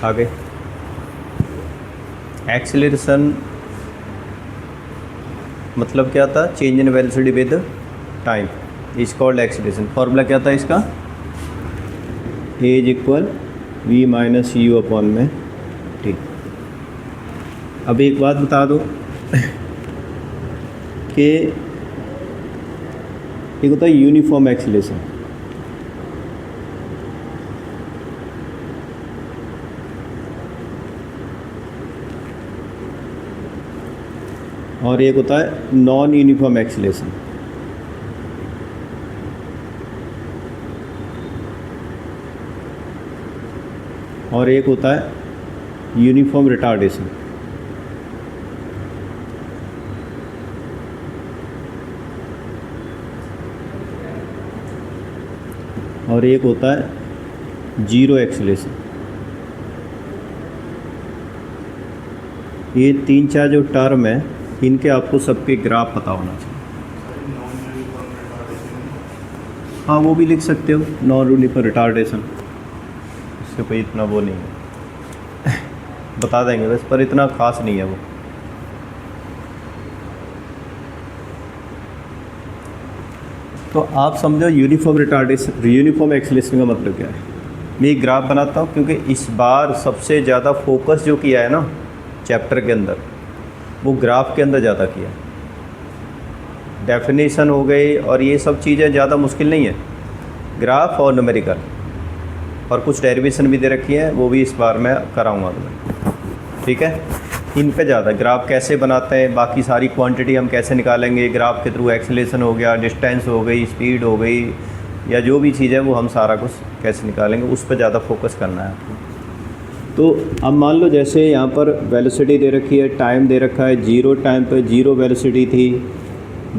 आगे एक्सेलरेशन मतलब क्या था, change in velocity with time is called acceleration. Formula क्या था इसका, a is equal v minus u upon में टी। अब एक बात बता दो कि एक होता है यूनिफॉर्म एक्सेलरेशन, और एक होता है नॉन यूनिफॉर्म एक्सेलरेशन। और एक होता है यूनिफॉर्म रिटार्डेशन। और एक होता है जीरो एक्सेलरेशन। ये तीन चार जो टर्म है इनके आपको सबके ग्राफ पता होना चाहिए। हाँ वो भी लिख सकते हो, नॉन यूनिफॉर्म रिटार्डेशन, इससे कोई इतना वो नहीं है बता देंगे बस, पर इतना खास नहीं है वो। तो आप समझो यूनिफॉर्म रिटार्डेशन, यूनिफॉर्म एक्सेलरेशन का मतलब क्या है। मैं एक ग्राफ बनाता हूँ क्योंकि इस बार सबसे ज़्यादा फोकस जो किया है ना चैप्टर के अंदर, वो ग्राफ के अंदर ज़्यादा किया। डेफिनेशन हो गई और ये सब चीज़ें ज़्यादा मुश्किल नहीं है, ग्राफ और न्यूमेरिकल, और कुछ डेरिवेशन भी दे रखी है, वो भी इस बार मैं कराऊंगा तुम्हें, ठीक है। इन पे ज़्यादा ग्राफ कैसे बनाते हैं, बाकी सारी क्वांटिटी हम कैसे निकालेंगे ग्राफ के थ्रू, एक्सेलरेशन हो गया, डिस्टेंस हो गई, स्पीड हो गई, या जो भी चीज़ है वो हम सारा कुछ कैसे निकालेंगे, उस पर ज़्यादा फोकस करना है आपको। तो अब मान लो जैसे यहाँ पर वेलोसिटी दे रखी है, टाइम दे रखा है, जीरो टाइम पर जीरो वेलोसिटी थी,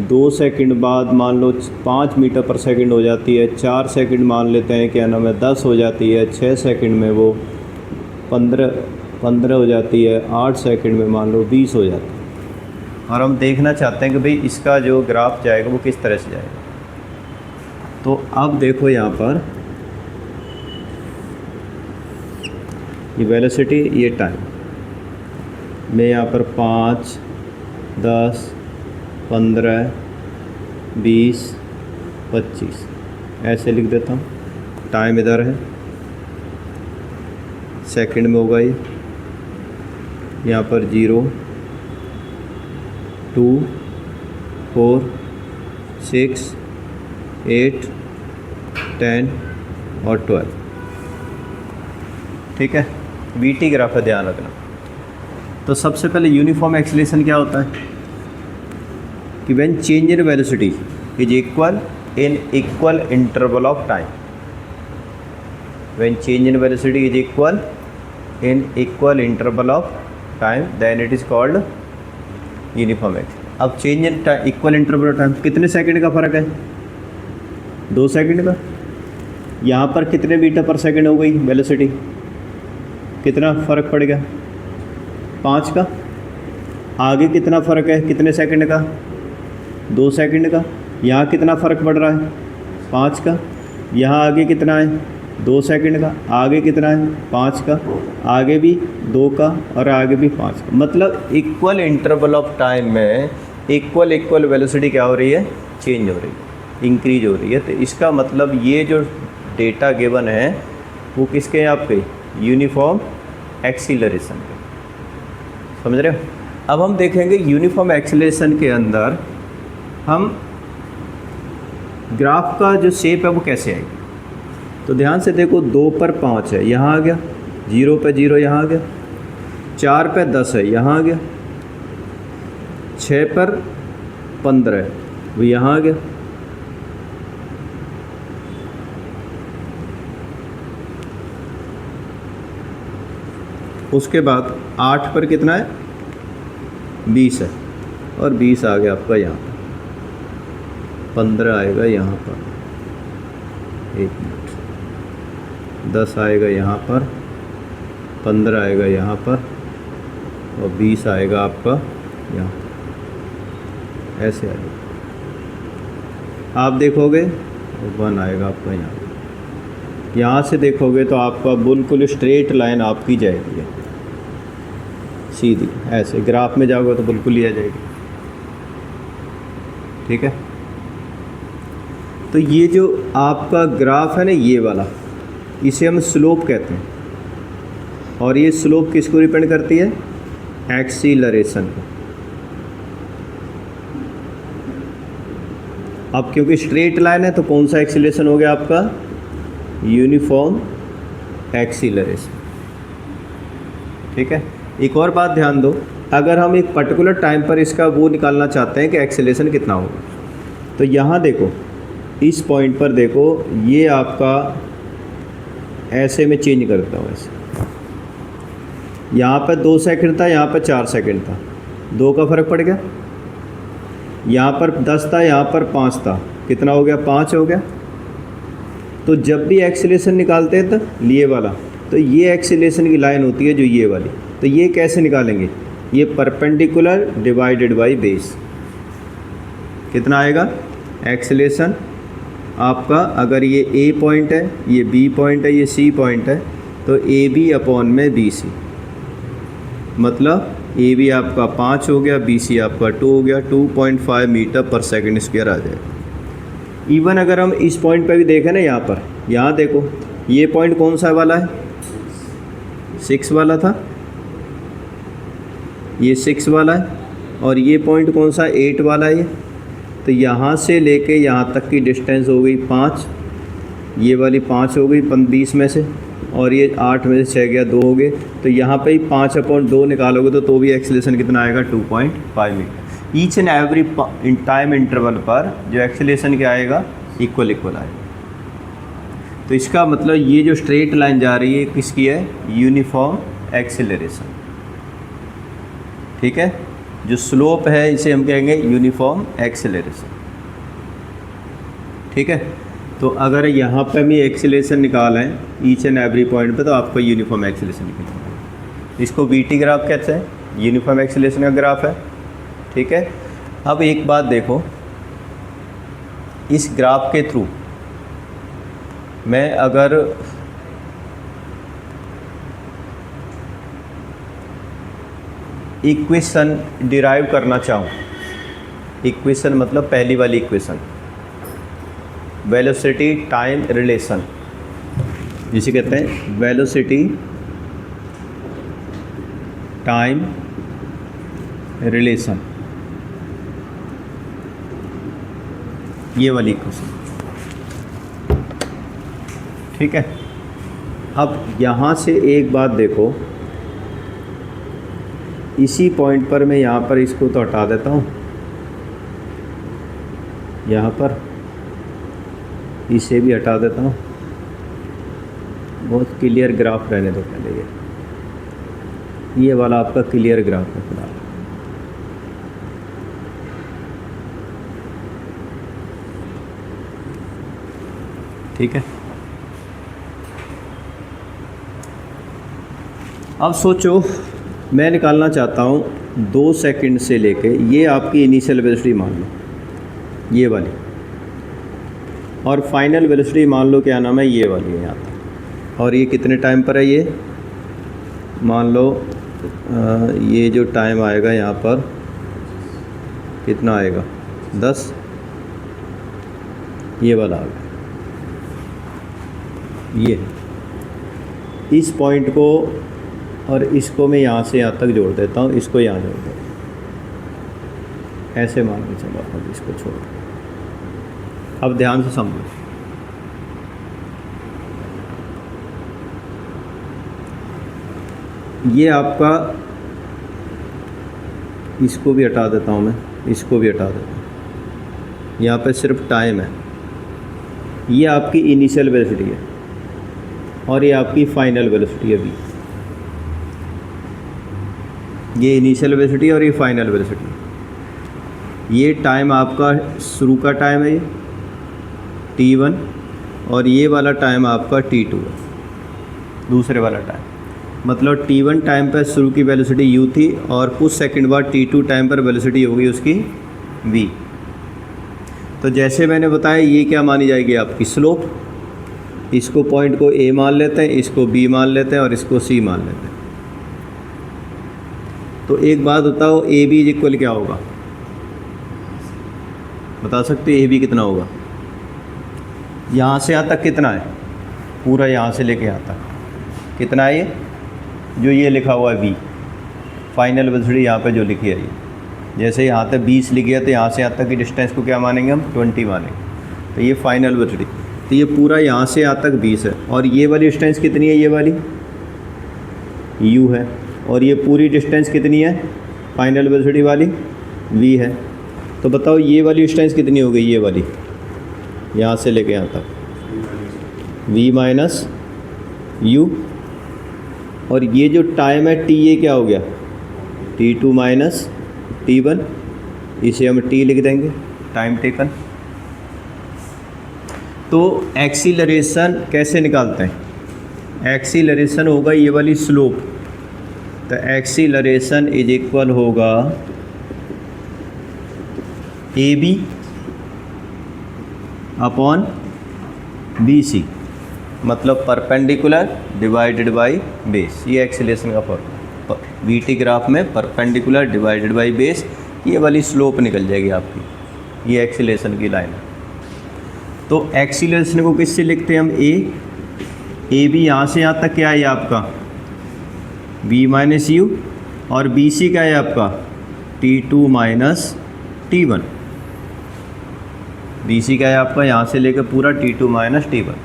2 सेकंड बाद मान लो 5 मीटर पर सेकंड हो जाती है, 4 सेकंड मान लेते हैं क्या नाम है 10 हो जाती है, 6 सेकंड में वो 15 हो जाती है, 8 सेकंड में मान लो 20 हो जाती है। और हम देखना चाहते हैं कि भाई इसका जो ग्राफ जाएगा वो किस तरह से जाएगा। तो अब देखो यहाँ पर ये वेलोसिटी, ये टाइम, मैं यहाँ पर 5, 10, 15, 20, 25 ऐसे लिख देता हूँ। टाइम इधर है, सेकंड में होगा ये, यहाँ पर 0, 2, 4, 6, 8, 10 और 12, ठीक है। वीटी ग्राफ है, ध्यान रखना। तो सबसे पहले यूनिफॉर्म एक्सेलरेशन क्या होता है कि when change in velocity is equal in equal interval of time, when change in velocity is equal in equal interval of time then it is called uniform acceleration. अब change in equal interval of time कितने second का फ़र्क है, 2 second का। यहाँ पर कितने metre पर सेकंड हो गई वेलोसिटी, कितना फ़र्क पड़ गया, 5 का। आगे कितना फ़र्क है, कितने सेकंड का, 2 सेकंड का। यहाँ कितना फ़र्क पड़ रहा है, 5 का। यहाँ आगे कितना है, 2 सेकंड का। आगे कितना है, 5 का। आगे भी 2 का और आगे भी 5 का। मतलब इक्वल इंटरवल ऑफ टाइम में इक्वल वेलोसिटी क्या हो रही है, चेंज हो रही है, इंक्रीज हो रही है। तो इसका मतलब ये जो डेटा गिवन है वो किसके हैं, आपके यूनिफॉर्म एक्सीलरेशन के, समझ रहे हो। अब हम देखेंगे यूनिफॉर्म एक्सीलरेशन के अंदर हम ग्राफ का जो शेप है वो कैसे आएगी। तो ध्यान से देखो, 2 पर 5 है, यहाँ आ गया, 0 पे 0 यहाँ आ गया, 4 पे 10 है, यहाँ आ गया, 6 पर 15 है, वो यहाँ आ गया, उसके बाद 8 पर कितना है, 20 है, और 20 आ गया आपका यहाँ पर, 15 आएगा यहाँ पर, 1 मिनट, 10 आएगा यहाँ पर, 15 आएगा यहाँ पर, और 20 आएगा आपका यहाँ, ऐसे आएगा। आप देखोगे 1 आएगा आपका यहाँ, यहाँ से देखोगे तो आपका बिल्कुल स्ट्रेट लाइन आपकी जाएगी है, सीधी। ऐसे ग्राफ में जाओगे तो बिल्कुल ही आ जाएगी। ठीक है, तो ये जो आपका ग्राफ है ना, ये वाला, इसे हम स्लोप कहते हैं। और ये स्लोप किसको डिपेंड करती है? एक्सीलरेशन को। अब क्योंकि स्ट्रेट लाइन है तो कौन सा एक्सीलरेशन हो गया आपका? Uniform acceleration. ठीक है, एक और बात ध्यान दो, अगर हम एक पर्टिकुलर टाइम पर इसका वो निकालना चाहते हैं कि एक्सीलरेशन कितना होगा, तो यहाँ देखो, इस पॉइंट पर देखो, ये आपका ऐसे में चेंज करता हूँ ऐसे। यहाँ पर 2 सेकंड था, यहाँ पर 4 सेकंड था, 2 का फ़र्क पड़ गया। यहाँ पर 10 था, यहाँ पर 5 था, कितना हो गया? 5 हो गया। तो जब भी एक्सीलरेशन निकालते हैं तो ये वाला, तो ये एक्सीलरेशन की लाइन होती है जो ये वाली। तो ये कैसे निकालेंगे? ये परपेंडिकुलर डिवाइडेड बाई बेस, कितना आएगा एक्सीलरेशन आपका? अगर ये ए पॉइंट है, ये बी पॉइंट है, ये सी पॉइंट है, तो ए बी अपॉन में बी सी, मतलब ए बी आपका 5 हो गया, बी सी आपका 2 हो गया, 2.5 मीटर पर सेकंड स्क्वायर आ जाएगा। इवन अगर हम इस पॉइंट पर भी देखें ना, यहाँ पर, यहाँ देखो, ये पॉइंट कौन सा वाला है? 6 वाला था, ये 6 वाला है, और ये पॉइंट कौन सा? 8 वाला है ये। तो यहाँ से लेके यहाँ तक की डिस्टेंस हो गई 5, ये वाली 5 हो गई 20 में से, और ये 8 में से 6 गया, 2 हो गए। तो यहाँ पे ही 5/2 निकालोगे तो भी एक्सीलरेशन कितना आएगा? 2.5 metre. Each and every time interval पर जो एक्सीलरेशन क्या आएगा? इक्वल आएगा। तो इसका मतलब ये जो स्ट्रेट लाइन जा रही है किसकी है? Uniform acceleration. ठीक है, जो स्लोप है इसे हम कहेंगे यूनिफॉर्म एक्सीलरेशन। ठीक है, तो अगर यहाँ पे भी एक्सीलरेशन निकालें ईच एंड एवरी पॉइंट पे, तो आपको यूनिफॉर्म एक्सीलरेशन निकलेगा। इसको वीटी ग्राफ कहते हैं, यूनिफॉर्म एक्सीलरेशन का ग्राफ है। ठीक है, अब एक बात देखो, इस ग्राफ के थ्रू मैं अगर इक्वेशन डिराइव करना चाहूँ, इक्वेशन मतलब पहली वाली इक्वेशन, वेलोसिटी टाइम रिलेशन, जिसे कहते हैं वेलोसिटी टाइम रिलेशन, ये वाली इक्वेशन। ठीक है, अब यहाँ से एक बात देखो, इसी पॉइंट पर मैं यहाँ पर इसको तो हटा देता हूँ, यहाँ पर इसे भी हटा देता हूँ, बहुत क्लियर ग्राफ रहने दो पहले। ये वाला आपका क्लियर ग्राफ है फिलहाल। ठीक है, अब सोचो, मैं निकालना चाहता हूँ 2 सेकंड से लेके, ये आपकी इनिशियल वेलोसिटी मान लो, ये वाली, और फाइनल वेलोसिटी मान लो क्या नाम है? ये वाली है यहाँ पर। और ये कितने टाइम पर है? ये मान लो ये जो टाइम आएगा यहाँ पर कितना आएगा? 10, ये वाला आ गया। ये इस पॉइंट को और इसको मैं यहाँ से यहाँ तक जोड़ देता हूँ, इसको यहाँ जोड़ देता हूँ, ऐसे मान के चलो, अब इसको छोड़। अब ध्यान से समझो, ये आपका, इसको भी हटा देता हूँ मैं, इसको भी हटा देता हूँ, यहाँ पे सिर्फ टाइम है। ये आपकी इनिशियल वेलोसिटी है और ये आपकी फाइनल वेलोसिटी है। अभी ये इनिशियल वेलोसिटी और ये फाइनल वेलोसिटी। ये टाइम आपका शुरू का टाइम है, ये t1, और ये वाला टाइम आपका t2 है, दूसरे वाला टाइम। मतलब t1 टाइम पर शुरू की वेलोसिटी u थी और कुछ सेकंड बाद t2 टाइम पर वेलोसिटी होगी उसकी v। तो जैसे मैंने बताया, ये क्या मानी जाएगी? आपकी स्लोप। इसको पॉइंट को ए मान लेते हैं, इसको बी मान लेते हैं और इसको सी मान लेते हैं। तो एक बात बताओ, ए बी इज इक्वल क्या होगा, बता सकते ए बी कितना होगा? यहाँ से यहाँ तक कितना है, पूरा यहाँ से लेके यहाँ तक कितना है? ये जो ये लिखा हुआ है वी, फाइनल वेलोसिटी यहाँ पे जो लिखी है ये, जैसे यहाँ तक 20 लिख गया तो यहाँ से यहाँ तक की डिस्टेंस को क्या मानेंगे हम? 20 मानेंगे। तो ये फाइनल वेलोसिटी, तो ये पूरा यहाँ से यहाँ तक 20 है। और ये वाली डिस्टेंस कितनी है? ये वाली u है। और ये पूरी डिस्टेंस कितनी है फाइनल वेलोसिटी वाली? v है। तो बताओ ये वाली डिस्टेंस कितनी हो गई? ये वाली यहाँ से लेके यहाँ तक v माइनस u। और ये जो टाइम है t, ये क्या हो गया? t2 माइनस t1, इसे हम t लिख देंगे, टाइम टेकन। तो एक्सीलरेशन कैसे निकालते हैं? एक्सीलरेशन होगा ये वाली स्लोप, तो एक्सीलरेशन इज इक्वल होगा A B upon B C, मतलब परपेंडिकुलर डिवाइडेड बाय बेस। ये एक्सीलरेशन का फॉर्मूला, वी टी ग्राफ में परपेंडिकुलर डिवाइडेड बाय बेस, ये वाली स्लोप निकल जाएगी आपकी, ये एक्सीलरेशन की लाइन है। तो एक्सीलरेशन को किससे लिखते हैं हम? ए बी यहाँ से यहाँ तक क्या है आपका? v माइनस यू, और बी सी क्या है आपका? t2 minus t1। B C क्या है आपका? यहाँ से लेकर पूरा t2 माइनस t1।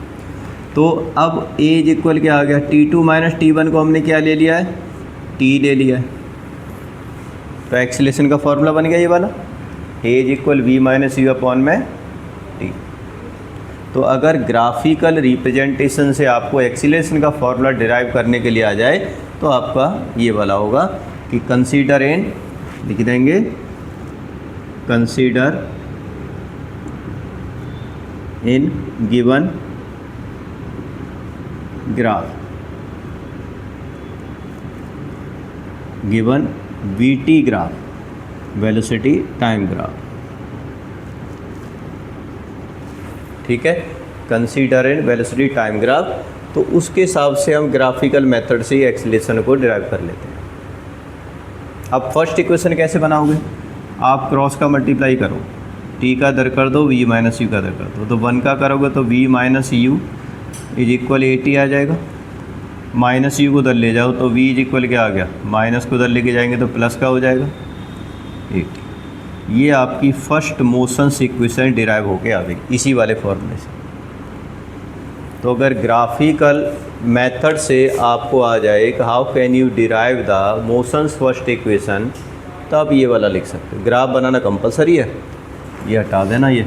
तो अब a इज इक्वल क्या आ गया? t2 माइनस t1 को हमने क्या ले लिया है? t ले लिया है। तो एक्सीलरेशन का फॉर्मूला बन गया ये वाला, a is equal v minus u upon में t। तो अगर ग्राफिकल रिप्रेजेंटेशन से आपको एक्सीलरेशन का फॉर्मूला डिराइव करने के लिए आ जाए तो आपका ये वाला होगा कि कंसीडर इन, लिख देंगे consider in given graph given we T graph, velocity time graph. ठीक है, consider in velocity time graph. तो उसके हिसाब से हम ग्राफिकल मेथड से एक्सीलरेशन को डिराइव कर लेते हैं। अब फर्स्ट इक्वेशन कैसे बनाओगे? आप क्रॉस का मल्टीप्लाई करो, टी का दर कर दो, वी माइनस यू का दर कर दो। तो 1 का करोगे तो V minus U is equal 80 आ जाएगा। माइनस यू को उधर ले जाओ तो वी इज इक्वल क्या आ गया? माइनस को उधर लेके जाएंगे तो प्लस का हो जाएगा 80। ये आपकी फर्स्ट मोशन इक्वेशन डिराइव होके आ गई इसी वाले फॉर्मूले से। तो अगर ग्राफिकल मेथड से आपको आ जाए कि how can you derive the motions first equation, तो आप ये वाला लिख सकते हो। ग्राफ बनाना कंपलसरी है, ये हटा देना, ये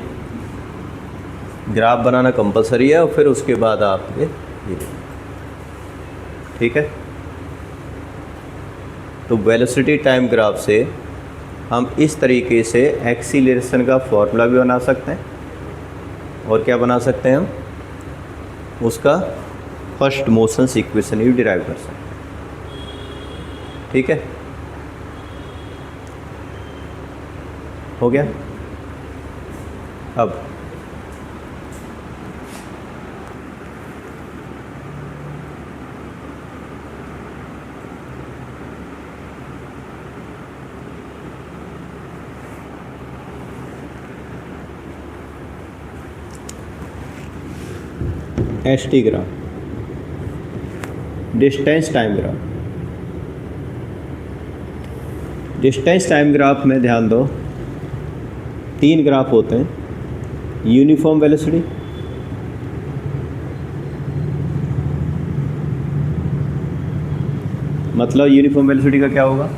ग्राफ बनाना कंपलसरी है और फिर उसके बाद आप ये ठीक है। तो वेलोसिटी टाइम ग्राफ से हम इस तरीके से एक्सीलरेशन का फॉर्मूला भी बना सकते हैं और क्या बना सकते हैं हम? उसका फर्स्ट मोशन इक्वेशन भी डिराइव कर सकते हैं। ठीक है, हो गया। अब S T graph, distance time graph. Distance time graph में ध्यान दो, 3 ग्राफ होते हैं। यूनिफॉर्म वेलोसिटी, मतलब यूनिफॉर्म वेलोसिटी का क्या होगा?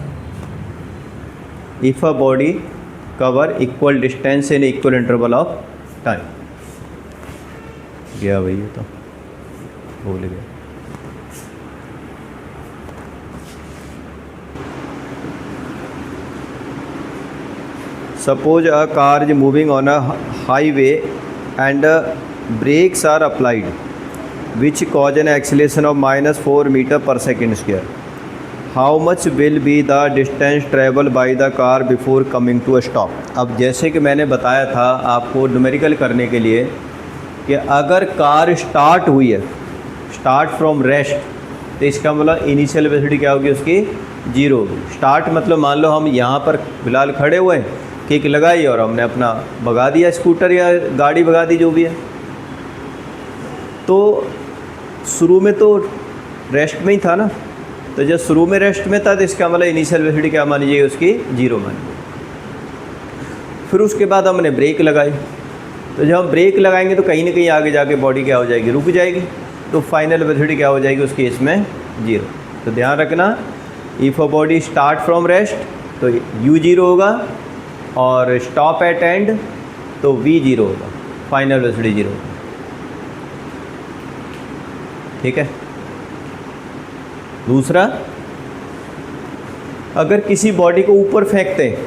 If a body cover equal distance in equal interval of time. गया भाई, ये तो भूल गया। Suppose a car is moving on a highway and brakes are applied, which cause an acceleration of -4 meter per second square. How much will be the distance traveled by the car before coming to a stop? अब जैसे कि मैंने बताया था आपको numerical करने के लिए कि अगर कार स्टार्ट हुई है, स्टार्ट फ्रॉम रेस्ट, तो इसका मतलब इनिशियल वेलोसिटी क्या होगी उसकी, 0 होगी। स्टार्ट मतलब मान लो हम यहाँ पर फिलहाल खड़े हुए हैं, किक लगाई और हमने अपना भगा दिया, स्कूटर या गाड़ी भगा दी, जो भी है। तो शुरू में तो रेस्ट में ही था ना, तो जब शुरू में रेस्ट में था तो इसका मतलब इनिशियल वेलोसिटी क्या मान लीजिए उसकी, 0 मान लीजिए। फिर उसके बाद हमने ब्रेक लगाई, तो जब हम ब्रेक लगाएंगे तो कहीं ना कहीं आगे जाके बॉडी क्या हो जाएगी, रुक जाएगी, तो फाइनल वेलोसिटी क्या हो जाएगी उस केस में, 0। तो ध्यान रखना, if a body start from rest तो u 0 होगा, और स्टॉप एट एंड तो v 0 होगा, फाइनल वेलोसिटी 0 होगा। ठीक है। दूसरा, अगर किसी बॉडी को ऊपर फेंकते हैं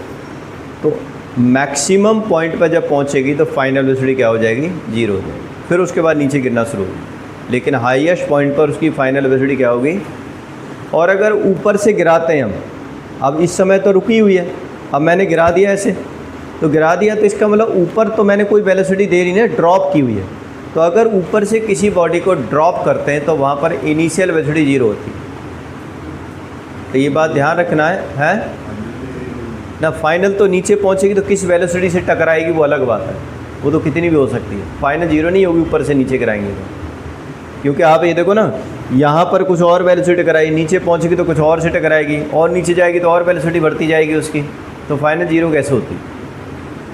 तो मैक्सिमम पॉइंट पर जब पहुंचेगी तो फाइनल वेलोसिटी क्या हो जाएगी, 0 हो जाएगी, फिर उसके बाद नीचे गिरना शुरू होगी, लेकिन हाईएस्ट पॉइंट पर उसकी फाइनल वेलोसिटी क्या होगी। और अगर ऊपर से गिराते हैं हम, अब इस समय तो रुकी हुई है, अब मैंने गिरा दिया ऐसे, तो गिरा दिया तो इसका मतलब ऊपर तो मैंने कोई वेलोसिटी दे रही नहीं, ड्रॉप की हुई है। तो अगर ऊपर से किसी बॉडी को ड्रॉप करते हैं तो वहाँ पर इनिशियल वेलोसिटी 0 होती है। तो ये बात ध्यान रखना है ना। फाइनल तो नीचे पहुँचेगी तो किस वेलोसिटी से टकराएगी वो अलग बात है, वो तो कितनी भी हो सकती है, फाइनल 0 नहीं होगी ऊपर से नीचे गिराएंगे तो। क्योंकि आप ये देखो ना, यहाँ पर कुछ और वेलोसिटी टकराई, नीचे पहुँचेगी तो कुछ और से टकराएगी, और नीचे जाएगी तो और वेलोसिटी बढ़ती जाएगी उसकी, तो फाइनल 0 कैसे होती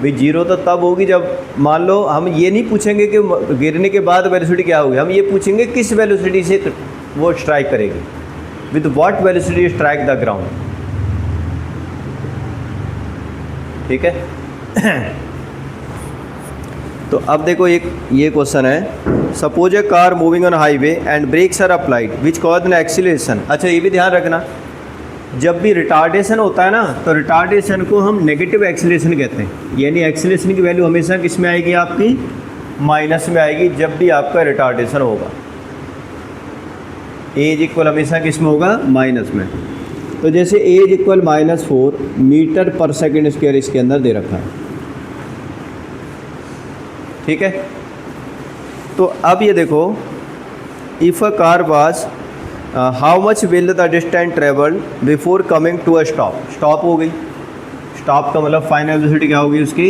भाई। 0 तो तब होगी जब मान लो, हम ये नहीं पूछेंगे कि गिरने के बाद वेलोसिटी क्या होगी, हम ये पूछेंगे किस वेलोसिटी से वो स्ट्राइक करेगी, with what velocity strike the ground. ठीक है। तो अब देखो एक ये क्वेश्चन है, suppose a car moving on highway and brakes are applied which cause an acceleration. अच्छा, ये भी ध्यान रखना, जब भी रिटार्डेशन होता है ना, तो रिटार्डेशन को हम नेगेटिव एक्सीलरेशन कहते हैं, यानी एक्सीलरेशन की वैल्यू हमेशा किस में आएगी, आपकी माइनस में आएगी जब भी आपका रिटार्डेशन होगा। एज इक्वल हमेशा किस में होगा, माइनस में। तो जैसे as equal -4 metre per second square इसके अंदर दे रखा है। ठीक है। तो अब ये देखो, if a car was how much will the distance travel before coming to a stop. Stop हो गई, स्टॉप का मतलब फाइनल वेलोसिटी क्या होगी उसकी,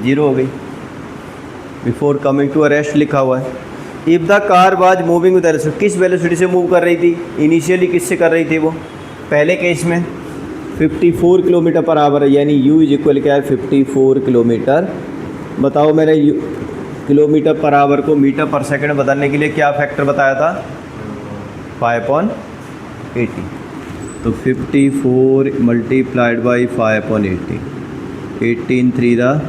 0 हो गई। Before coming to a rest लिखा हुआ है। If the car was moving with velocity, किस वेलोसिटी से मूव कर रही थी, इनिशियली किससे कर रही थी वो, पहले केस में 54 किलोमीटर पर आवर, यानी u इज इक्वल क्या है, 54 किलोमीटर। बताओ, मैंने किलोमीटर पर आवर को मीटर पर सेकंड बदलने के लिए क्या फैक्टर बताया था, 5/80। तो 54 मल्टीप्लाइड बाई 5/80, 18 3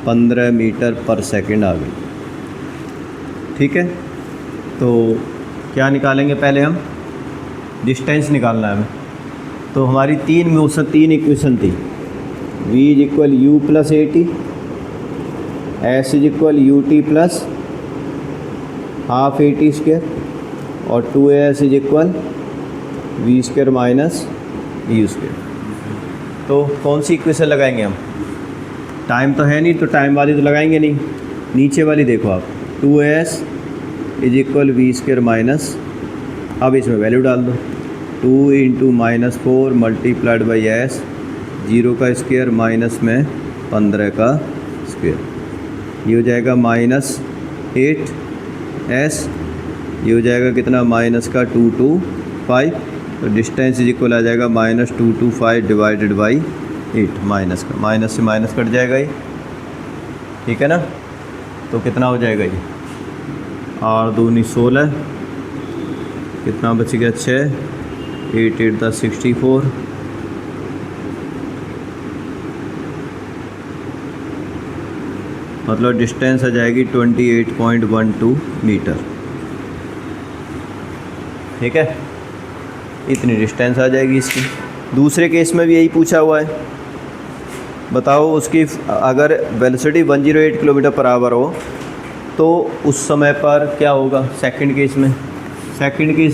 15 मीटर पर सेकंड आ गई। ठीक है। तो क्या निकालेंगे, पहले हम डिस्टेंस निकालना है हमें। तो हमारी तीन इक्वेशन थी, v is equal u plus 80, s is equal ut plus half 80 square, और 2as is equal v square minus u square. तो कौन सी इक्वेशन लगाएंगे हम, टाइम तो है नहीं तो टाइम वाली तो लगाएंगे नहीं, नीचे वाली देखो आप, 2as is equal v square minus, अब इसमें वैल्यू डाल दो, 2 इंटू -4 मल्टीप्लाइड बाई एस, 0 का स्क्वायर माइनस में 15 का स्क्वायर, ये हो जाएगा -8 एस, ये हो जाएगा कितना, माइनस का 225। तो डिस्टेंस इज इक्वल आ जाएगा -225 डिवाइडेड बाई 8, माइनस का, माइनस से माइनस कट जाएगा ये। ठीक है ना। तो कितना हो जाएगा ये, 8 दूनी 16, कितना बच गया, 6, 8 8 10 64, मतलब डिस्टेंस आ जाएगी 28.12 मीटर। ठीक है, इतनी डिस्टेंस आ जाएगी इसकी। दूसरे केस में भी यही पूछा हुआ है, बताओ उसकी अगर वेलोसिटी 108 किलोमीटर पर आवर हो तो उस समय पर क्या होगा। सेकंड केस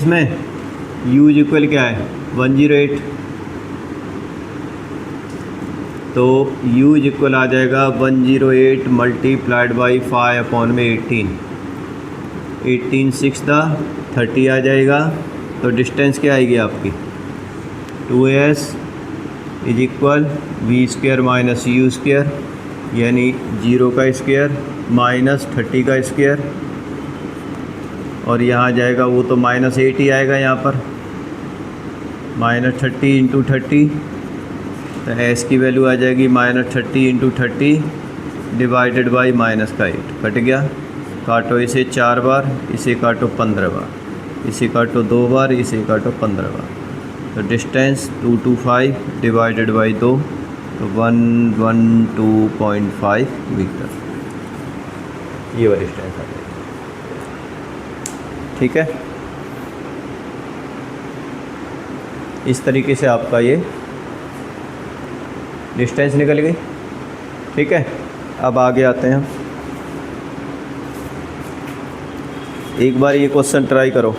में u इज इक्वल क्या है, 108, तो u इज इक्वल आ जाएगा 108 मल्टीप्लाइड बाई 5/18। 18 6 30 आ जाएगा। तो डिस्टेंस क्या आएगी आपकी 2s is equal v² minus u², यानी 0 का स्क्वायर माइनस 30 का स्क्वायर, और यहाँ जाएगा वो तो -8 ही आएगा यहाँ पर, -30 इंटू 30, तो एस की वैल्यू आ जाएगी -30 इंटू 30 डिवाइडेड बाई -8। कट गया, काटो इसे 4 बार, इसे काटो 15 बार, इसे काटो 2 बार, इसे काटो 15 बार। तो डिस्टेंस 225 डिवाइडेड बाई 2, तो 112.5 मीटर, ये वाली डिस्टेंस आ जाएगी। ठीक है, इस तरीके से आपका ये डिस्टेंस निकल गई। ठीक है, अब आगे आते हैं। एक बार ये क्वेश्चन ट्राई करो।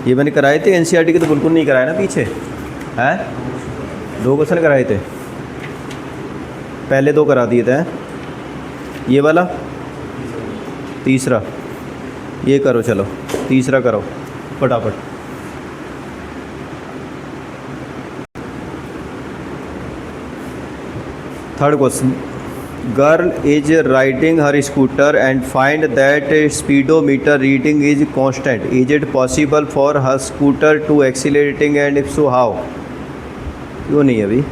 ये मैंने कराए थे एनसीईआरटी के, तो बिल्कुल नहीं कराए ना पीछे, हैं 2 क्वेश्चन कराए थे, पहले 2 करा दिए थे। ये वाला तीसरा, ये करो, चलो तीसरा करो फटाफट। Third question, girl is riding her scooter and find that speedometer reading is constant. Is it possible for her scooter to accelerating and if so how? क्यों नहीं अभी?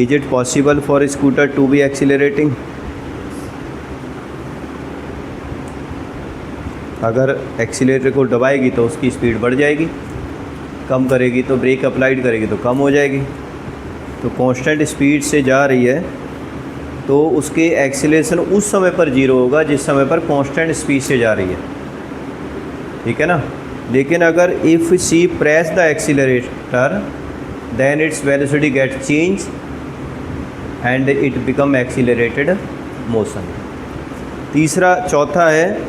Is it possible for scooter to be accelerating? अगर accelerator को दबाएगी तो उसकी speed बढ़ जाएगी, कम करेगी तो ब्रेक अप्लाइड करेगी तो कम हो जाएगी। तो कांस्टेंट स्पीड से जा रही है तो उसके एक्सीलरेशन उस समय पर 0 होगा जिस समय पर कांस्टेंट स्पीड से जा रही है। ठीक है ना। लेकिन अगर if she press the accelerator then its velocity get change and it become accelerated motion. तीसरा, चौथा है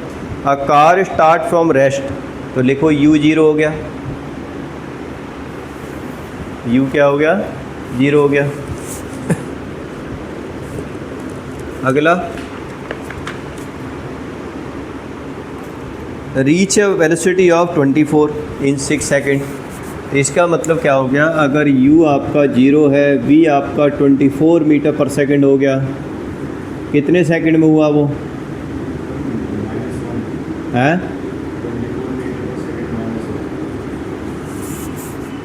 a car start from rest, तो लिखो u 0 हो गया, u क्या हो गया 0 हो गया। अगला, reach a velocity of 24 in 6 second. इसका मतलब क्या हो गया, अगर u आपका 0 है, v आपका 24 मीटर पर सेकंड हो गया, कितने सेकंड में हुआ वो है?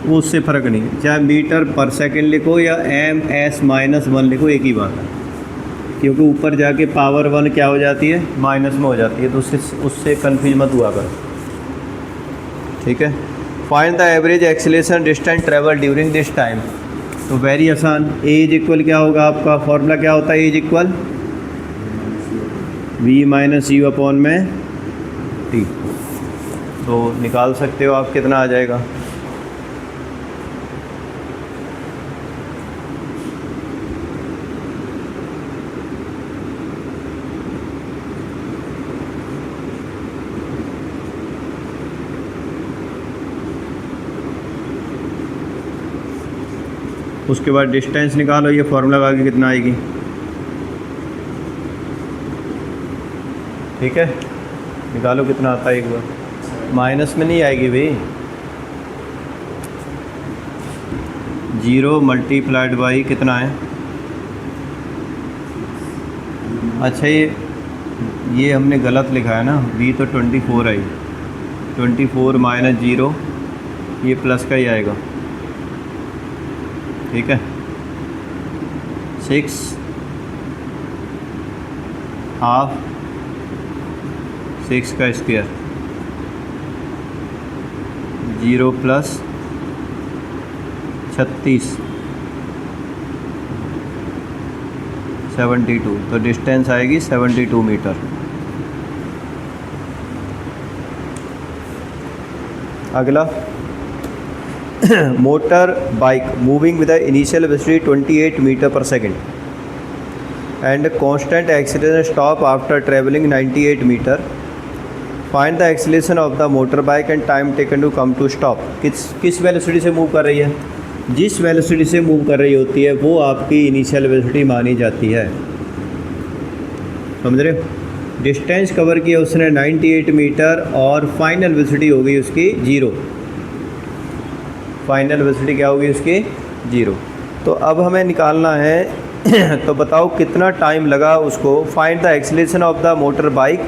वो उससे फ़र्क नहीं, चाहे मीटर पर सेकंड लिखो या ms-1 लिखो, एक ही बात है, क्योंकि ऊपर जाके पावर 1 क्या हो जाती है, माइनस में हो जाती है, तो उससे कन्फ्यूज मत हुआ करो। ठीक है। Find the average acceleration distance travel during this time. तो वेरी आसान, ए इज इक्वल क्या होगा आपका, फॉर्मूला क्या होता है, a is equal v minus u upon में t। तो निकाल सकते हो आप, कितना आ जाएगा, उसके बाद डिस्टेंस निकालो, ये फॉर्मूला लगा के कितना आएगी। ठीक है, निकालो कितना आता है एक बार, माइनस में नहीं आएगी भाई, 0 मल्टीप्लाइड बाई कितना है, अच्छा ये हमने गलत लिखा है ना, v तो 24 आई, 24 माइनस 0, ये प्लस का ही आएगा। ठीक है, 6 हाफ 6 का स्क्वायर, 0 प्लस 36 72, तो डिस्टेंस आएगी 72 मीटर। अगला, motor bike moving with the initial velocity 28 metre per second and constant acceleration stop after travelling 98 metre. Find the acceleration of the motor bike and time taken to come to stop. किस velocity से move कर रही है, जिस velocity से move कर रही होती है वो आपकी इनिशियल वेलोसिटी मानी जाती है। समझ रहे हो? डिस्टेंस कवर किया उसने 98 मीटर और फाइनल वेलोसिटी हो गई उसकी 0। फाइनल वेलोसिटी क्या होगी उसकी 0। तो अब हमें निकालना है तो बताओ कितना टाइम लगा उसको। Find the acceleration of the motor bike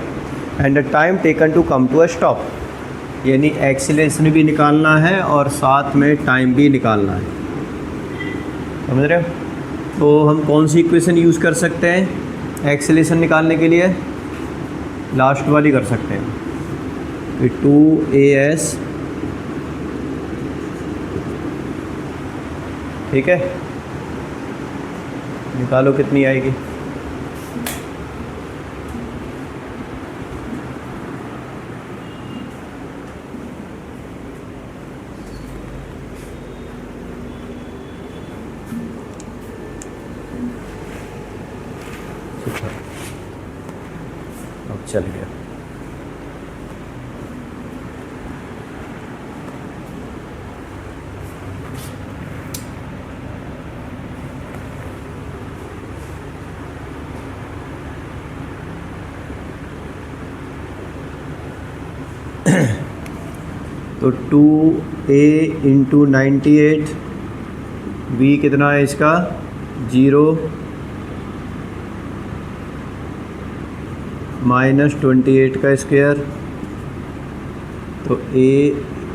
and the time taken to come to a stop. यानी एक्सीलरेशन भी निकालना है और साथ में टाइम भी निकालना है। समझ रहे हो? तो हम कौन सी इक्वेशन यूज़ कर सकते हैं एक्सीलरेशन निकालने के लिए? लास्ट वाली कर सकते हैं कि 2as, ठीक है, निकालो कितनी आएगी। अब चल गया। तो 2a इंटू 98, v कितना है इसका 0 माइनस 28 का स्क्वायर। तो a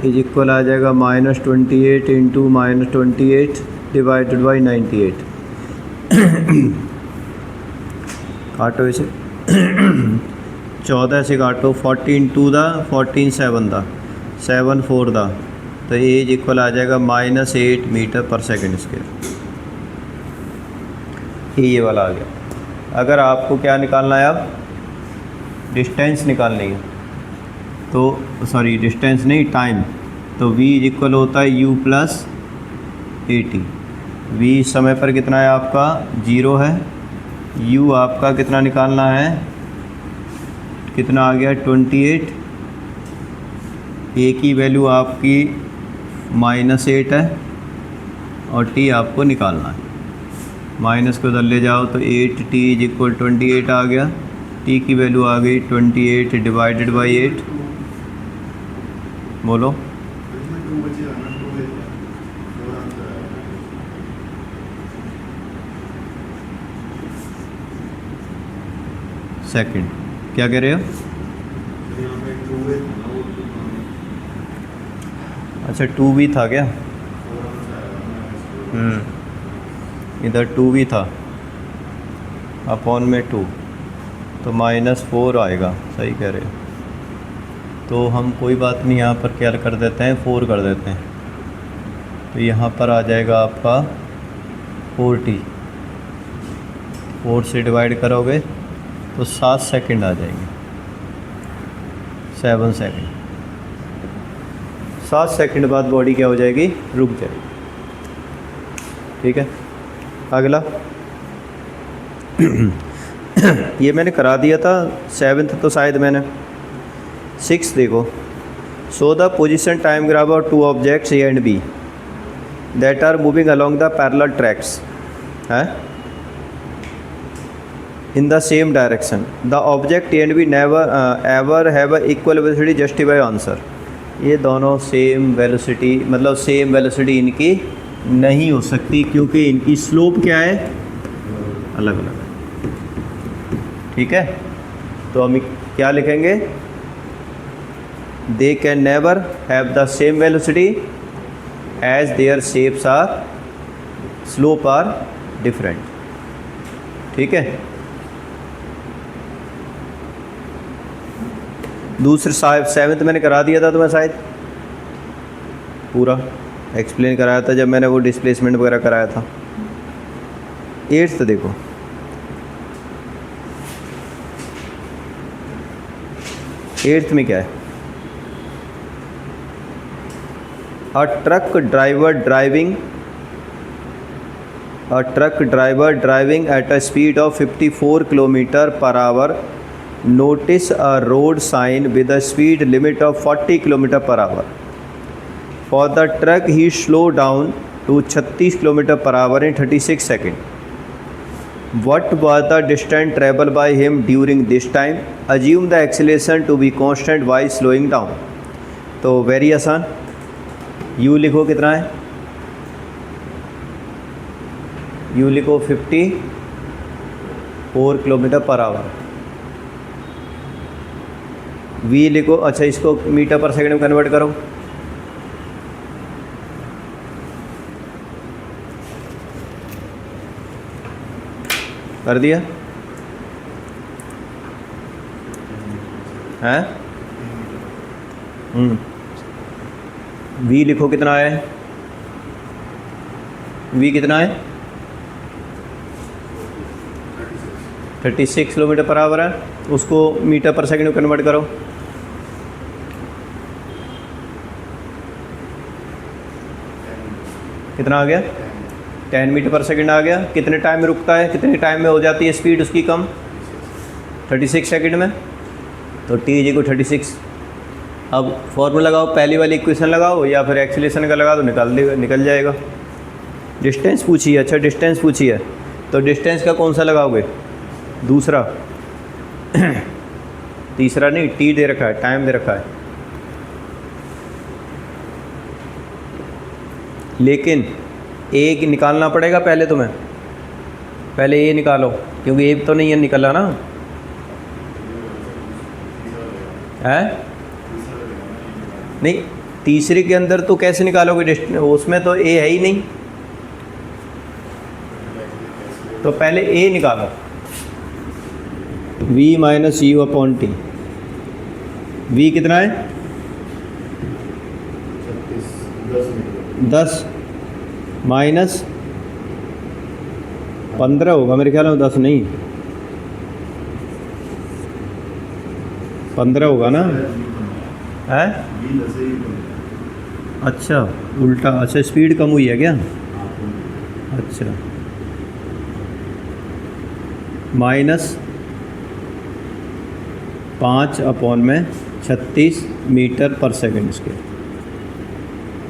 इज इक्वल आ जाएगा -28 इंटू -28 डिवाइडेड बाई 98। काटो इसे 14 से काटो, 14 2 दा 14 7 दा 7 4 दा, तो ए इज इक्वल आ जाएगा -8 मीटर पर सेकंड स्क्वायर। ये वाला आ गया। अगर आपको क्या निकालना है अब डिस्टेंस निकालनी है तो सॉरी डिस्टेंस नहीं टाइम, तो v इज इक्वल होता है u प्लस 80। v इस समय पर कितना है आपका 0 है। u आपका कितना निकालना है, कितना आ गया 28। a की वैल्यू आपकी -8 है और t आपको निकालना है। माइनस को उधर ले जाओ तो 8t इज इक्वल 28 आ गया। t की वैल्यू आ गई 28 डिवाइडेड बाई 8। बोलो सेकंड क्या कह रहे हो? अच्छा 2v था क्या? इधर 2v था अपॉन में 2 तो -4 आएगा। सही कह रहे हो। तो हम कोई बात नहीं, यहाँ पर क्या कर देते हैं 4 कर देते हैं। तो यहाँ पर आ जाएगा आपका 4t। 4 से डिवाइड करोगे तो 7 सेकंड आ जाएंगे। 7 सेकंड। 7 सेकंड बाद बॉडी क्या हो जाएगी, रुक जाएगी। ठीक है, अगला ये मैंने करा दिया था 7th, तो शायद मैंने 6 देखो। So the position time graph of 2 objects A and B that are moving along the parallel tracks है in the same direction. The object A and B never ever have a equal velocity. Justify answer. ये दोनों same velocity, मतलब same velocity इनकी नहीं हो सकती क्योंकि इनकी स्लोप क्या है, अलग अलग है। ठीक है, तो हम क्या लिखेंगे, they can never have the same velocity as their shapes are slope are different. ठीक है, दूसरे 7th मैंने करा दिया था, तो मैं शायद पूरा एक्सप्लेन कराया था जब मैंने वो डिस्प्लेसमेंट वगैरह कराया था। 8th देखो, एट्थ में क्या है, a truck driver driving at a speed of 54 kilometre per hour notice a road sign with a speed limit of 40 km per hour. For the truck he slow down to 36 kilometre per hour in 36 second. What was the distance traveled by him during this time? Assume the acceleration to be constant while slowing down. तो very आसान, u लिखो कितना है, u लिखो 54 kilometre per our, v लिखो, अच्छा इसको metre पर सेकंड में कन्वर्ट करो, कर दिया है। v लिखो कितना है, v कितना है 36 किलोमीटर पर आवर है, उसको मीटर पर सेकंड में कन्वर्ट करो, कितना आ गया 10 मीटर पर सेकंड आ गया। कितने टाइम में रुकता है, कितने टाइम में हो जाती है स्पीड उसकी कम, 36 सेकंड में, तो t = 36। अब फॉर्मूला लगाओ, पहली वाली इक्वेशन लगाओ या फिर एक्सीलरेशन का लगा दो, निकल जाएगा। डिस्टेंस पूछी है, अच्छा डिस्टेंस पूछी है तो डिस्टेंस का कौन सा लगाओगे, दूसरा तीसरा नहीं, t दे रखा है, टाइम दे रखा है, लेकिन एक निकालना पड़ेगा पहले तुम्हें, पहले ये निकालो क्योंकि एक तो नहीं है निकला ना है, नहीं तीसरे के अंदर तो कैसे निकालोगे डिस्टेंस, उसमें तो ए है ही नहीं, तो पहले ए निकालो, v - u/t, v कितना है 10 माइनस 15 होगा मेरे ख्याल में, 10 नहीं 15 होगा ना है, अच्छा उल्टा, अच्छा स्पीड कम हुई है क्या, अच्छा -5/36 मीटर पर सेकंड इसके,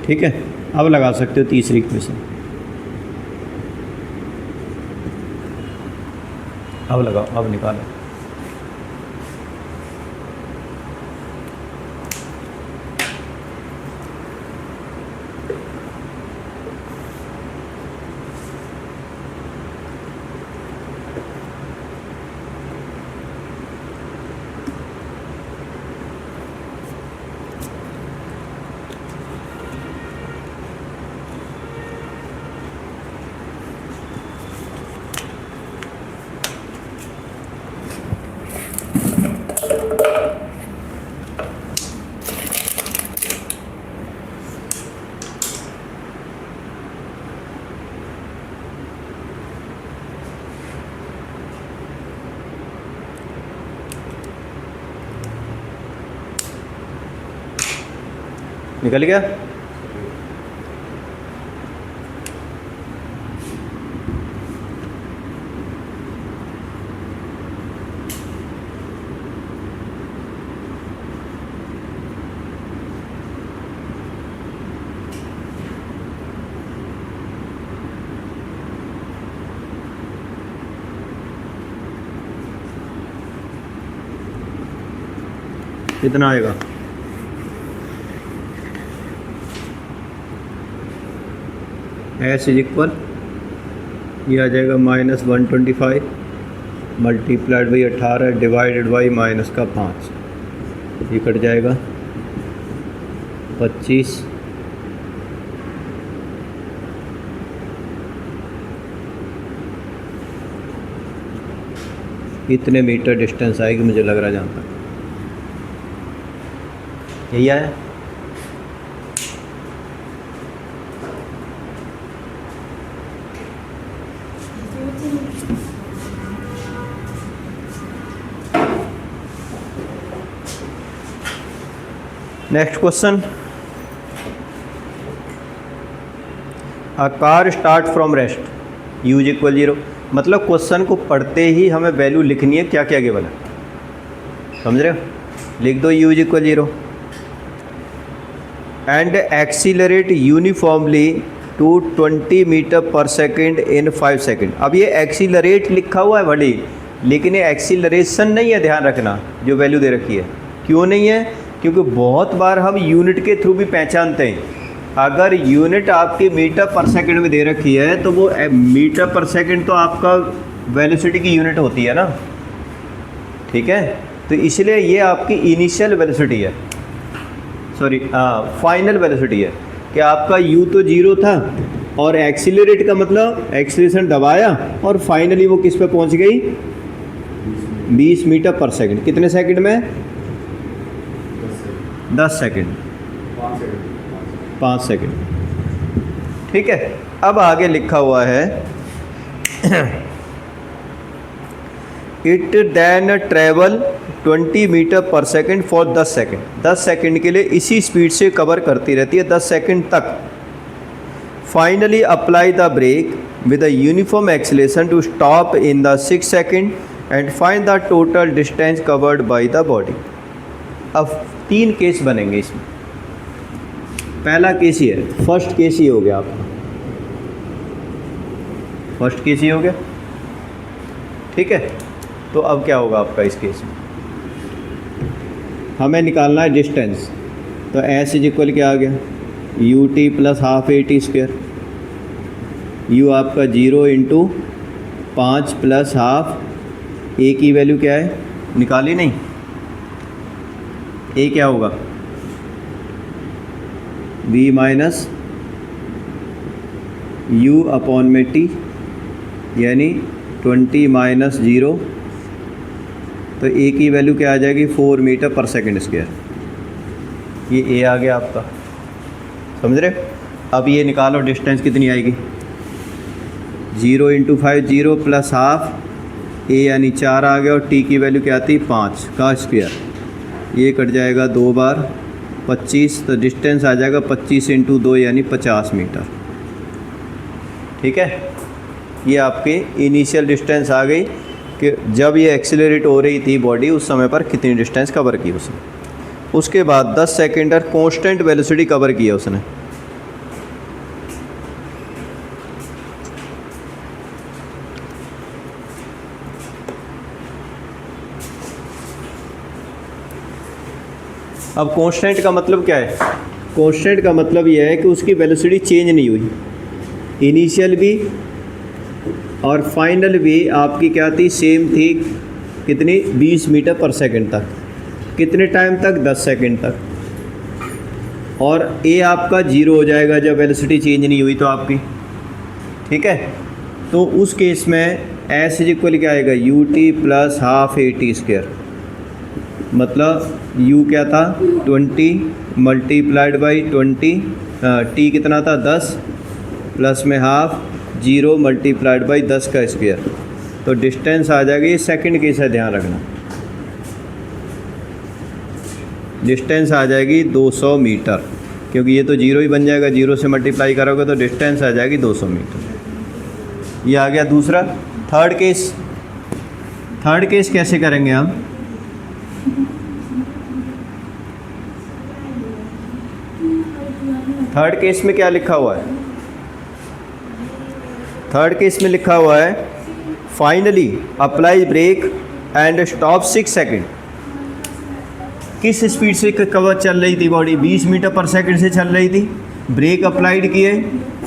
ठीक है। अब लगा सकते हो तीसरी इक्वेशन, अब लगाओ, अब निकालो, निकल गया। कितना आएगा, S = ये आ जाएगा -125 मल्टीप्लाइड बाई 18 डिवाइडेड बाई -5, ये कट जाएगा 25, कितने मीटर डिस्टेंस आएगी मुझे लग रहा जहाँ तक यही आया। Next question, a car start from rest, u = 0, मतलब क्वेश्चन को पढ़ते ही हमें वैल्यू लिखनी है क्या क्या गिवन है, समझ रहे हो, लिख दो u = 0 and accelerate uniformly to 20 metre per second in 5 second. अब ये एक्सीलरेट लिखा हुआ है भले, लेकिन ये एक्सीलरेशन नहीं है, ध्यान रखना जो वैल्यू दे रखी है। क्यों नहीं है? क्योंकि बहुत बार हम यूनिट के थ्रू भी पहचानते हैं। अगर यूनिट आपकी मीटर पर सेकंड में दे रखी है तो वो मीटर पर सेकंड तो आपका वेलोसिटी की यूनिट होती है ना, ठीक है। तो इसलिए ये आपकी इनिशियल वेलोसिटी है, सॉरी फाइनल वेलोसिटी है कि आपका u तो 0 था और एक्सीलरेट का मतलब एक्सीलरेशन दबाया और फाइनली वो किस पे पहुंच गई? 20 मीटर पर सेकंड। कितने सेकंड में? 10 सेकंड, 5 सेकंड, ठीक है। अब आगे लिखा हुआ है इट देन ट्रेवल 20 मीटर पर सेकंड फॉर 10 सेकंड। 10 सेकंड के लिए इसी स्पीड से कवर करती रहती है 10 सेकंड तक। Finally apply the brake with a uniform acceleration to stop in the 6 second and find the total distance covered by the body. अब 3 केस बनेंगे इसमें। पहला केस ही है, फर्स्ट केस ही हो गया आपका, फर्स्ट केस ही हो गया, ठीक है। तो अब क्या होगा आपका इस केस में? हमें निकालना है डिस्टेंस। तो एस इज इक्वल क्या आ गया? U T plus half A T square. You आपका 0 इंटू 5 प्लस हाफ ए की वैल्यू क्या है? निकाली नहीं? ए क्या होगा? v माइनस u अपॉन में t, यानी 20 माइनस 0। तो a की वैल्यू क्या आ जाएगी? 4 मीटर पर सेकंड स्क्वायर। ये a आ गया आपका, समझ रहे? अब ये निकालो डिस्टेंस कितनी आएगी? 0 इंटू 5 0 प्लस हाफ a यानी 4 आ गया और t की वैल्यू क्या आती है? 5 का स्क्वायर। ये कट जाएगा 2 बार 25, तो डिस्टेंस आ जाएगा 25 इंटू 2 यानी 50 मीटर, ठीक है। ये आपकी इनिशियल डिस्टेंस आ गई कि जब ये एक्सीलरेट हो रही थी बॉडी उस समय पर कितनी डिस्टेंस कवर की उसने। उसके बाद 10 सेकेंड और कांस्टेंट वेलोसिटी कवर किया उसने। अब कांस्टेंट का मतलब क्या है? कांस्टेंट का मतलब यह है कि उसकी वेलोसिटी चेंज नहीं हुई, इनिशियल भी और फाइनल भी आपकी क्या थी? सेम थी। कितनी? 20 मीटर पर सेकंड तक। कितने टाइम तक? 10 सेकंड तक। और ए आपका 0 हो जाएगा जब वेलोसिटी चेंज नहीं हुई तो आपकी, ठीक है। तो उस केस में एस इज इक्वल क्या आएगा? U T plus half A T square. मतलब u क्या था? 20 मल्टीप्लाइड बाई 20, t कितना था? 10 प्लस में हाफ 0 मल्टीप्लाइड बाई 10 का स्क्वायर। तो डिस्टेंस आ जाएगी, ये सेकंड केस है, ध्यान रखना। डिस्टेंस आ जाएगी 200 मीटर, क्योंकि ये तो 0 ही बन जाएगा, 0 से मल्टीप्लाई करोगे तो डिस्टेंस आ जाएगी 200 मीटर। ये आ गया दूसरा। थर्ड केस, थर्ड केस कैसे करेंगे हम? थर्ड केस में क्या लिखा हुआ है? थर्ड केस में लिखा हुआ है finally apply brake and stop 6 second. किस स्पीड से कवर चल रही थी बॉडी? 20 मीटर पर सेकंड से चल रही थी। ब्रेक अप्लाइड किए,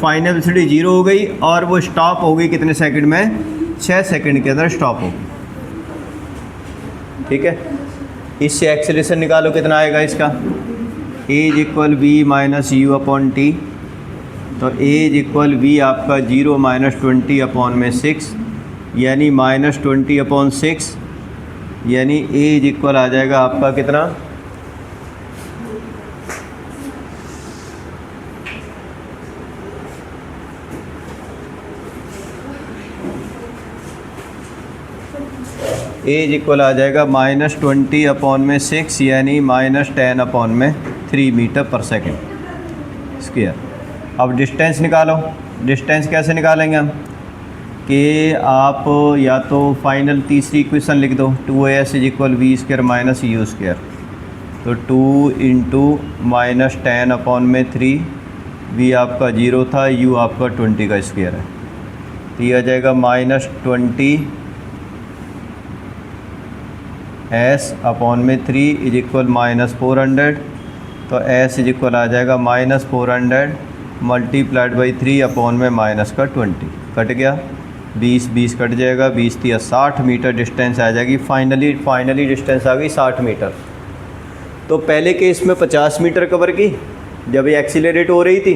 फाइनल वेलोसिटी 0 हो गई और वो स्टॉप हो गई कितने सेकंड में? 6 सेकंड के अंदर स्टॉप हो गई, ठीक है। इससे एक्सेलरेशन निकालो, कितना आएगा इसका? A is equal v minus u upon t. तो ए इज इक्वल वी आपका 0 माइनस 20 अपॉन में 6, यानी माइनस 20 अपॉन 6, यानी ए इज इक्वल आ जाएगा आपका कितना? ए इज इक्वल आ जाएगा माइनस 20 अपॉन में 6, यानी माइनस 10 अपॉन में 3 मीटर पर सेकेंड स्क्वायर। अब डिस्टेंस निकालो। डिस्टेंस कैसे निकालेंगे हम? कि आप या तो फाइनल तीसरी इक्वेशन लिख दो, 2s is equal V square minus U square. तो 2 इंटू माइनस 10 अपॉन में 3 v आपका 0 था, u आपका 20 का स्क्वायर है, तो ये आ जाएगा -20 s अपॉन में 3 इज इक्वल -400। तो s इज इक्वल आ जाएगा -400 मल्टीप्लाइड बाई 3 अपॉन में -20 कट गया, 20 कट जाएगा, 20 या 60 मीटर डिस्टेंस आ जाएगी। फाइनली डिस्टेंस आ गई 60 मीटर। तो पहले केस में 50 मीटर कवर की जब ये एक्सीलरेट हो रही थी,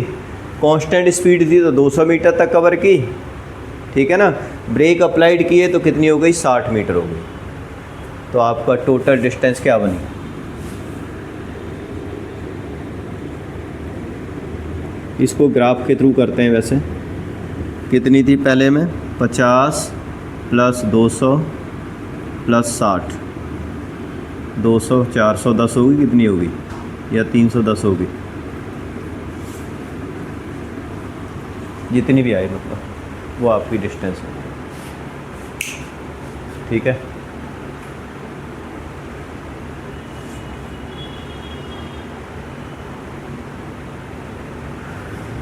कांस्टेंट स्पीड थी तो 200 मीटर तक कवर की, ठीक है ना। ब्रेक अप्लाइड किए तो कितनी हो गई, 60 मीटर हो गई। तो आपका टोटल डिस्टेंस क्या बनी, इसको ग्राफ के थ्रू करते हैं। वैसे कितनी थी पहले में, 50 + 200 + 60, 200 410 होगी, कितनी होगी, या 310 होगी, जितनी भी आई मतलब वो आपकी डिस्टेंस है, ठीक है।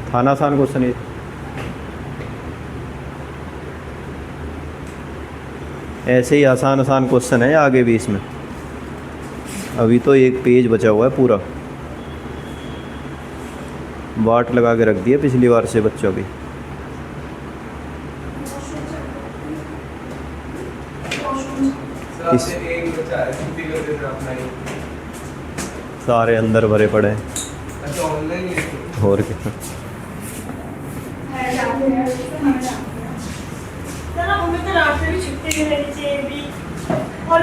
था ना आसान क्वेश्चन ये। ऐसे ही आसान क्वेश्चन है आगे भी इसमें। अभी तो एक पेज बचा हुआ है पूरा, वाट लगा के रख दिया पिछली बार से बच्चों की। इस सारे अंदर भरे पड़े हैं, और क्या। चलो हमें तो रात से भी छुट्टी मिलनी चाहिए भी और